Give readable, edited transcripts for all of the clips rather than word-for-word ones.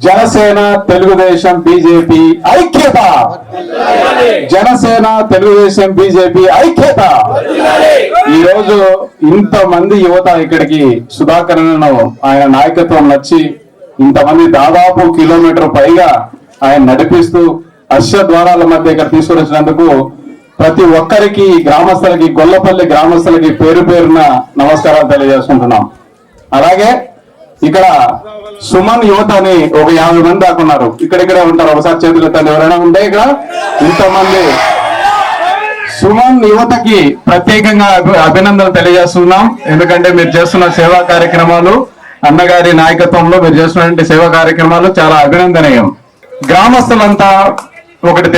Janasena Telugu Desam BJP ఐక్యత, Janasena Telugu Desam BJP ఐక్యత. ఈ రోజు ఇంతమంది యువత ఇక్కడికి సుధాకరన్ను ఆయన నాయకత్వం నచ్చి ఇంతమంది దాదాపు కిలోమీటర్ పైగా ఆయన నడిపిస్తూ ద్వారాల మధ్య ఇక్కడ తీసుకొచ్చినందుకు ప్రతి ఒక్కరికి గ్రామస్తులకి, గొల్లపల్లి గ్రామస్తులకి పేరు పేరున నమస్కారాలు తెలియజేసుకుంటున్నాం. అలాగే ఇక్కడ సుమన్ యువత అని ఒక 50 మంది దాకా ఉన్నారు. ఇక్కడిక్కడే ఉంటారు. ఒకసారి చేతులు ఎత్తండి ఎవరైనా ఉంటే. ఇక్కడ ఇంతమంది సుమన్ యువతకి ప్రత్యేకంగా అభినందనలు తెలియజేస్తున్నాం. ఎందుకంటే మీరు చేస్తున్న సేవా కార్యక్రమాలు, అన్నగారి నాయకత్వంలో మీరు చేస్తున్నటువంటి సేవా కార్యక్రమాలు చాలా అభినందనీయం. గ్రామస్తులంతా ఒకటి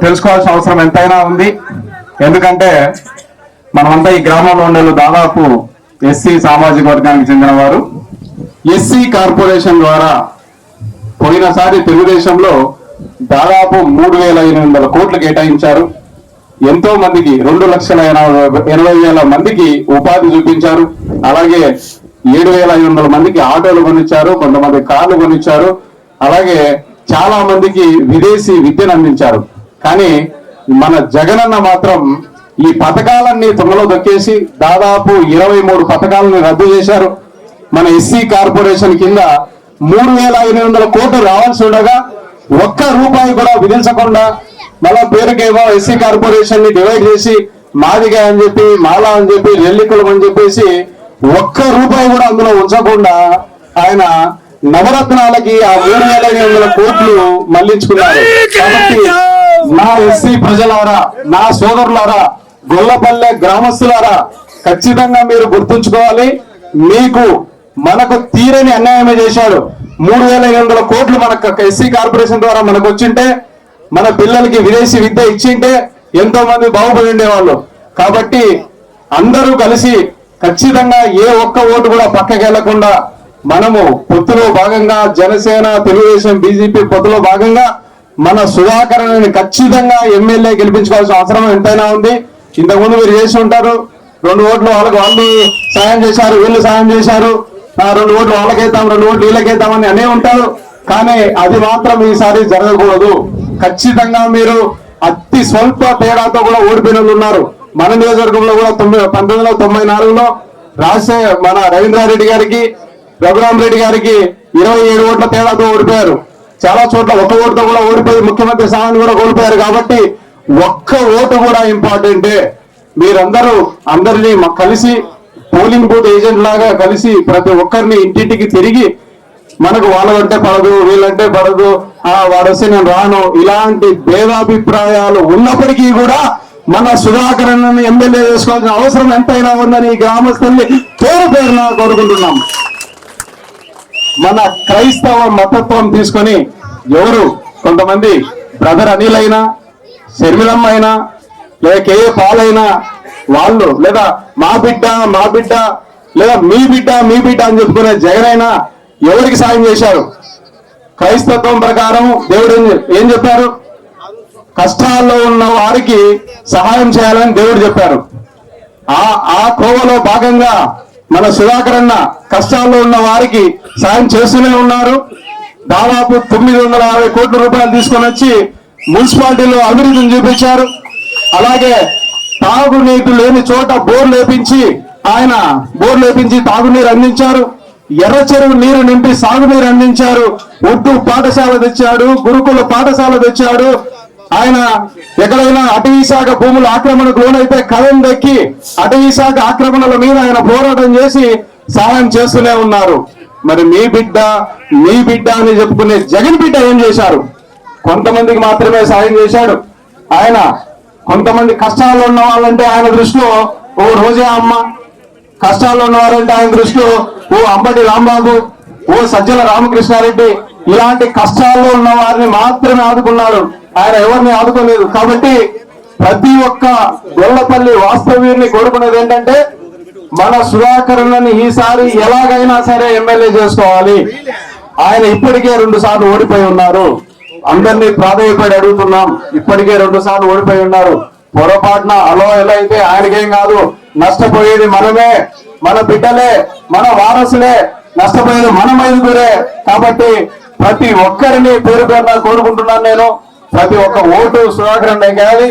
తెలుసుకోవాల్సిన అవసరం ఎంతైనా ఉంది. ఎందుకంటే మనమంతా ఈ గ్రామంలో ఉండే దాదాపు ఎస్సీ సామాజిక వర్గానికి చెందిన వారు. ఎస్సీ కార్పొరేషన్ ద్వారా పోయినసారి తెలుగుదేశంలో దాదాపు 3,800 కోట్లు కేటాయించారు. ఎంతో మందికి 2,80,000 మందికి ఉపాధి చూపించారు. అలాగే 7,500 మందికి ఆటోలు కొనిచ్చారు, కొంతమంది కార్లు కొనిచ్చారు. అలాగే చాలా మందికి విదేశీ విద్యను అందించారు. కానీ మన జగనన్న మాత్రం ఈ పథకాలన్నీ తుంగలో దొక్కేసి దాదాపు 23 పథకాలను రద్దు చేశారు. మన ఎస్సీ కార్పొరేషన్ కింద 3,800 కోట్లు రావాల్సి ఉండగా ఒక్క రూపాయి కూడా విధించకుండా మళ్ళా పేరుకేమో ఎస్సీ కార్పొరేషన్ ని డివైడ్ చేసి మాదిగా అని చెప్పి, మాలా అని చెప్పి, రెల్లికులం అని చెప్పేసి ఒక్క రూపాయి కూడా అందులో ఉంచకుండా ఆయన నవరత్నాలకి ఆ 3,800 కోట్లు మళ్లించుకున్నారు. కాబట్టి నా ఎస్సీ ప్రజలారా, నా సోదరులారా, గొల్లపల్లె గ్రామస్తులారా, ఖచ్చితంగా మీరు గుర్తుంచుకోవాలి. మనకు తీరని అన్యాయమే చేశాడు. 3,800 కోట్లు మనకు ఎస్సీ కార్పొరేషన్ ద్వారా మనకు వచ్చింటే, మన పిల్లలకి విదేశీ విద్య ఇచ్చింటే ఎంతో మంది బాగుపడి ఉండేవాళ్ళు. కాబట్టి అందరూ కలిసి ఖచ్చితంగా ఏ ఒక్క ఓటు కూడా పక్కకి వెళ్లకుండా మనము పొత్తులో భాగంగా జనసేన తెలుగుదేశం బీజేపీ పొత్తులో భాగంగా మన సుధాకరన్ని ఖచ్చితంగా ఎమ్మెల్యే గెలిపించుకోవాల్సిన అవసరం ఎంతైనా ఉంది. ఇంతకుముందు మీరు చేసి ఉంటారు, 2 ఓట్లు వాళ్ళు సాయం చేశారు, వీళ్ళు సాయం చేశారు, 2 ఓట్లు వాళ్ళకేద్దాం, 2 ఓట్లు వీళ్ళకేద్దామని అనే ఉంటారు. కానీ అది మాత్రం ఈసారి జరగకూడదు. ఖచ్చితంగా మీరు అతి స్వల్ప తేడాతో కూడా ఓడిపోయిన ఉన్నారు. మన నియోజకవర్గంలో కూడా 1994లో మన రవీంద్రారెడ్డి గారికి, రఘురామరెడ్డి గారికి 27 ఓట్ల తేడాతో ఓడిపోయారు. చాలా చోట్ల 1 ఓటుతో కూడా ఓడిపోయి ముఖ్యమంత్రి స్థానాన్ని కూడా కోల్పోయారు. కాబట్టి ఒక్క ఓటు కూడా ఇంపార్టెంటే. అందరినీ కలిసి పోలింగ్ బూత్ ఏజెంట్ లాగా కలిసి ప్రతి ఒక్కరిని ఇంటింటికి తిరిగి మనకు వాళ్ళంటే పడదు, వీళ్ళంటే పడదు, వాడొస్తే నేను రాను, ఇలాంటి భేదాభిప్రాయాలు ఉన్నప్పటికీ కూడా మన సుధాకరన్ని ఎమ్మెల్యే చేసుకోవాల్సిన అవసరం ఎంతైనా ఉందని ఈ గ్రామస్తుల్ని పేరు పేరున కోరుకుంటున్నాం. మన క్రైస్తవ మతత్వం తీసుకొని ఎవరు కొంతమంది బ్రదర్ అనిల్ అయినా, శర్మిలమ్మ అయినా, లేదా కేఏ పాల్ అయినా వాళ్ళు, లేదా మా బిడ్డ లేదా మీ బిడ్డ అని చెప్పుకునే జగన్ అయినా ఎవరికి సాయం చేశారు? క్రైస్తవం ప్రకారం దేవుడు ఏం చెప్పారు? కష్టాల్లో ఉన్న వారికి సహాయం చేయాలని దేవుడు చెప్పారు. ఆ కోవలో భాగంగా మన సుధాకరన్న కష్టాల్లో ఉన్న వారికి సాయం చేస్తూనే ఉన్నారు. దాదాపు 950 కోట్ల రూపాయలు తీసుకొని వచ్చి మున్సిపాలిటీలో అభివృద్ధిని చూపించారు. అలాగే తాగునీరు లేని చోట బోర్లు లేపించి తాగునీరు అందించారు. ఎర్ర చెరువు నీరు నింపి సాగునీరు అందించారు. ఉర్దూ పాఠశాల తెచ్చాడు, గురుకుల పాఠశాల తెచ్చాడు. ఆయన ఎక్కడైనా అటవీ శాఖ భూముల ఆక్రమణకు లోనైతే కలం దక్కి అటవీ శాఖ ఆక్రమణల మీద ఆయన పోరాటం చేసి సహాయం చేస్తూనే ఉన్నారు. మరి మీ బిడ్డ అని చెప్పుకునే జగన్ బిడ్డ ఏం చేశారు? కొంతమందికి మాత్రమే సాయం చేశాడు ఆయన. కొంతమంది కష్టాల్లో ఉన్న వాళ్ళంటే ఆయన దృష్టిలో ఓ రోజా అమ్మ, కష్టాల్లో ఉన్నవారంటే ఆయన దృష్టిలో ఓ అంబటి రాంబాబు, ఓ సజ్జల రామకృష్ణారెడ్డి, ఇలాంటి కష్టాల్లో ఉన్న వారిని మాత్రమే ఆదుకున్నాడు. ఆయన ఎవరిని ఆదుకోలేదు. కాబట్టి ప్రతి ఒక్క గొల్లపల్లి వాస్తవ్యుని కోరుకునేది ఏంటంటే మన సుధాకరన్ని ఈసారి ఎలాగైనా సరే ఎమ్మెల్యే చేసుకోవాలి. ఆయన ఇప్పటికే 2 సార్లు ఓడిపోయి ఉన్నారు. అందరినీ ప్రాధాన్యపడి అడుగుతున్నాం. ఇప్పటికే 2 సార్లు ఓడిపోయి ఉన్నారు. పొరపాటున అలో ఎలా అయితే ఆయనకేం కాదు, నష్టపోయేది మనమే, మన బిడ్డలే, మన వారసులే. నష్టపోయేది మనం ఐదుగురే. కాబట్టి ప్రతి ఒక్కరిని పేరు పేరున కోరుకుంటున్నాను నేను. ప్రతి ఒక్క ఓటు సుధాకర్ అన్నయ్య గారి